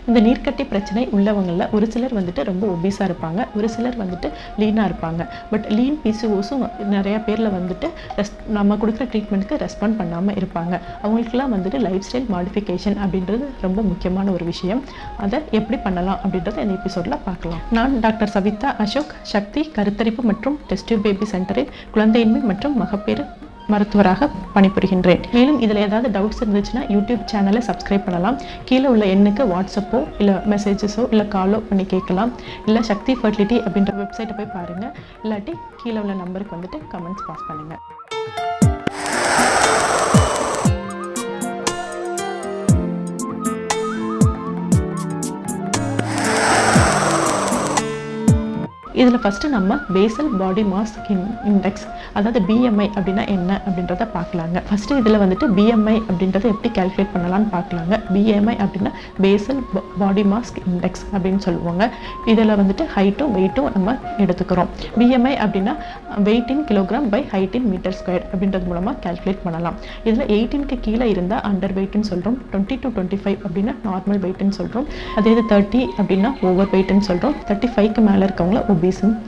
இந்த நீர்க்கட்டி பிரச்சனை உள்ளவங்களில் ஒரு சிலர் வந்துட்டு ரொம்ப ஒபீஸாக இருப்பாங்க, ஒரு சிலர் வந்துட்டு லீனாக இருப்பாங்க. பட் லீன் பிசிஓஸும் நிறையா பேரில் வந்துட்டு நம்ம கொடுக்குற ட்ரீட்மெண்ட்டுக்கு ரெஸ்பாண்ட் பண்ணாமல் இருப்பாங்க. அவங்களுக்குலாம் வந்துட்டு லைஃப் ஸ்டைல் மாடிஃபிகேஷன் அப்படின்றது ரொம்ப முக்கியமான ஒரு விஷயம். அதை எப்படி பண்ணலாம் அப்படின்றத இந்த எபிசோடில் பார்க்கலாம். நான் டாக்டர் சவிதா அசோக், சக்தி கருத்தரிப்பு மற்றும் டெஸ்ட் டியூப் பேபி சென்டரில் குழந்தையின்மை மற்றும் மகப்பேறு மருத்துவராக பணிபுரிகின்றேன். மேலும் இதில் ஏதாவது டவுட்ஸ் இருந்துச்சுன்னா யூடியூப் சேனலை சப்ஸ்கிரைப் பண்ணலாம். கீழே உள்ள எண்ணுக்கு வாட்ஸ்அப்போ இல்லை மெசேஜஸோ இல்லை காலோ பண்ணி கேட்கலாம். இல்லை சக்தி ஃபர்டிலிட்டி அப்படின்ற வெப்சைட்டை போய் பாருங்கள். இல்லாட்டி கீழே உள்ள நம்பருக்கு வந்துட்டு கமெண்ட்ஸ் பாஸ் பண்ணுங்கள். இதில் ஃபஸ்ட்டு நம்ம பேசல் பாடி மாஸ் இண்டெக்ஸ், அதாவது பிஎம்ஐ அப்படின்னா என்ன அப்படின்றத பார்க்கலாங்க. ஃபஸ்ட்டு இதில் வந்துட்டு பிஎம்ஐ அப்படின்றத எப்படி கால்குலேட் பண்ணலான்னு பார்க்கலாங்க. பிஎம்ஐ அப்படின்னா பேசல் பாடி மாஸ் இண்டெக்ஸ் அப்படின்னு சொல்லுவாங்க. இதில் வந்துட்டு ஹைட்டும் வெயிட்டும் நம்ம எடுத்துக்கிறோம். பிஎம்ஐ அப்படின்னா weight in kilogram by height in meter square அப்படின்றது மூலமாக கால்குலேட் பண்ணலாம். இதில் 18க்கு கீழே இருந்தால் அண்டர் வெயிட்னு சொல்கிறோம், 20 to 25 அப்படின்னா நார்மல் வெயிட்னு சொல்கிறோம், அதே இது 30 அப்படின்னா ஓவர் வெயிட்னு சொல்கிறோம், 35க்கு மேலே இருக்கவங்கள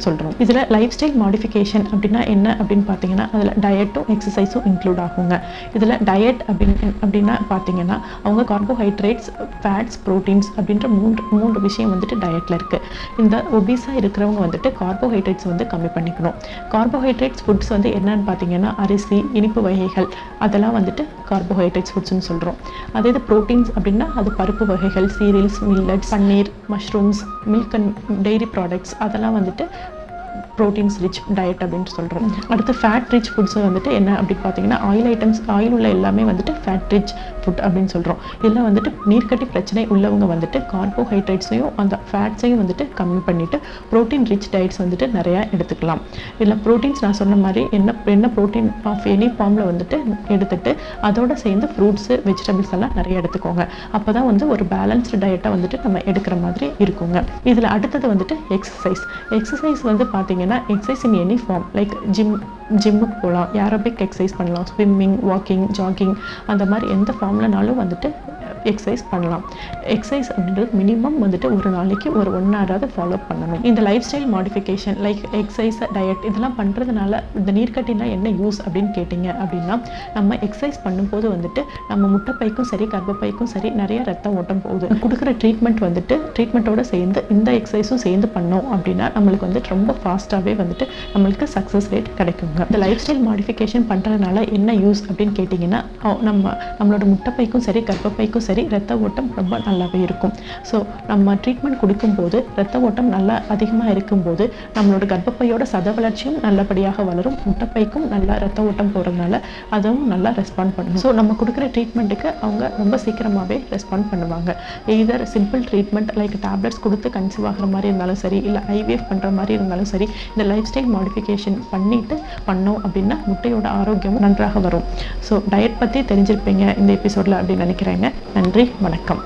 சொல்றோம். இதுல லைஃப் ஸ்டைல் மாடிஃபிகேஷன் அப்படின்னா என்ன அப்படின்னு பார்த்தீங்கன்னா அதில் டயட்டும் எக்ஸசைஸும் இன்க்ளூட் ஆகுங்க. இதில் டயட் அப்படின்னா பார்த்தீங்கன்னா அவங்க கார்போஹைட்ரேட்ஸ், ஃபேட்ஸ், ப்ரோட்டீன்ஸ் அப்படின்ற மூன்று விஷயம் வந்துட்டு டயட்டில் இருக்குது. இந்த ஒபீஸாக இருக்கிறவங்க வந்துட்டு கார்போஹைட்ரேட்ஸ் வந்து கம்மி பண்ணிக்கணும். கார்போஹைட்ரேட்ஸ் ஃபுட்ஸ் வந்து என்னன்னு பார்த்தீங்கன்னா அரிசி, இனிப்பு வகைகள், அதெல்லாம் வந்துட்டு கார்போஹைட்ரேட்ஸ் ஃபுட்ஸ்னு சொல்கிறோம். அதே இது ப்ரோட்டீன்ஸ் அப்படின்னா அது பருப்பு வகைகள், cereals, millets, paneer, mushrooms, milk and dairy products, அதெல்லாம் வந்துட்டு ப்ரோட்டீன்ஸ் ரிச் டயட் அப்படின்னு சொல்கிறோம். அடுத்து ஃபேட் ரிச் ஃபுட்ஸ் வந்துட்டு என்ன அப்படின்னு பார்த்தீங்கன்னா ஆயில் ஐட்டம்ஸ், ஆயில் உள்ள எல்லாமே வந்துட்டு ஃபேட் ரிச் ஃபுட் அப்படின்னு சொல்கிறோம். இதில் வந்துட்டு நீர்க்கட்டி பிரச்சனை உள்ளவங்க வந்துட்டு கார்போஹைட்ரேட்ஸையும் அந்த ஃபேட்ஸையும் வந்துட்டு கம்மி பண்ணிவிட்டு ப்ரோட்டீன் ரிச் டயட்ஸ் வந்துட்டு நிறையா எடுத்துக்கலாம். இதில் ப்ரோட்டீன்ஸ் நான் சொன்ன மாதிரி என்ன ப்ரோட்டீன் ஆஃப் எனி ஃபார்மில் வந்துட்டு எடுத்துகிட்டு அதோட சேர்ந்து ஃப்ரூட்ஸு, வெஜிடபிள்ஸ் எல்லாம் நிறைய எடுத்துக்கோங்க. அப்போ தான் வந்து ஒரு பேலன்ஸ்டு டயட்டை வந்துட்டு நம்ம எடுக்கிற மாதிரி இருக்குங்க. இதில் அடுத்தது வந்துட்டு எக்ஸசைஸ் வந்து பார்த்தீங்கன்னா exercise in any form like ஜிம்முக்கு போகலாம், ஏரோபிக் எக்ஸசைஸ் பண்ணலாம், ஸ்விம்மிங், வாக்கிங், ஜாகிங், அந்த மாதிரி எந்த ஃபார்ம்லனாலும் வந்துட்டு எக்ஸசைஸ் பண்ணலாம். எக்ஸசைஸ் அப்படின்றது மினிமம் வந்துட்டு ஒரு நாளைக்கு ஒரு 1 hour ஃபாலோ பண்ணணும். இந்த life style modification like exercise, diet இதெல்லாம் பண்ணுறதுனால இந்த நீர்க்கட்டினா என்ன யூஸ் அப்படின்னு கேட்டிங்க அப்படின்னா நம்ம எக்ஸசைஸ் பண்ணும்போது வந்துட்டு நம்ம முட்டைப்பைக்கும் சரி கர்ப்பப்பைக்கும் சரி நிறைய ரத்த ஓட்டம் போகுது. கொடுக்குற ட்ரீட்மெண்ட் வந்துட்டு ட்ரீட்மெண்ட்டோட சேர்ந்து இந்த எக்ஸசைஸும் சேர்ந்து பண்ணோம் அப்படின்னா நம்மளுக்கு வந்துட்டு ரொம்ப ஃபாஸ்ட்டாகவே வந்துட்டு நம்மளுக்கு சக்ஸஸ் ரேட் கிடைக்குங்க. இந்த லைஃப் ஸ்டைல் மாடிஃபிகேஷன் பண்ணுறதுனால என்ன யூஸ் அப்படின்னு கேட்டிங்கன்னா நம்மளோட முட்டைப்பைக்கும் சரி கர்ப்பப்பைக்கும் சரி ரத்த ஓட்டம் ரொம்ப நல்லாவே இருக்கும். ஸோ நம்ம ட்ரீட்மெண்ட் கொடுக்கும்போது ரத்த ஓட்டம் நல்லா அதிகமாக இருக்கும்போது நம்மளோட கர்ப்பப்பையோட சத வளர்ச்சியும் நல்லபடியாக வளரும், முட்டைப்பைக்கும் நல்லா ரத்த ஓட்டம் போகிறதுனால அதுவும் நல்லா ரெஸ்பாண்ட் பண்ணும். ஸோ நம்ம கொடுக்குற ட்ரீட்மெண்ட்டுக்கு அவங்க ரொம்ப சீக்கிரமாகவே ரெஸ்பாண்ட் பண்ணுவாங்க. Either simple treatment like tablets கொடுத்து கன்சீவ் ஆகிற மாதிரி இருந்தாலும் சரி, இல்லை ஐவிஎஃப் பண்ணுற மாதிரி இருந்தாலும் சரி, இந்த லைஃப் ஸ்டைல் மாடிஃபிகேஷன் பண்ணிட்டு பண்ணோம் அப்படின்னா முட்டையோட ஆரோக்கியமும் நன்றாக வரும். ஸோ டயட் பற்றி தெரிஞ்சிருப்பீங்க இந்த எபிசோடில் அப்படின்னு நினைக்கிறேங்க. நன்றி, வணக்கம்.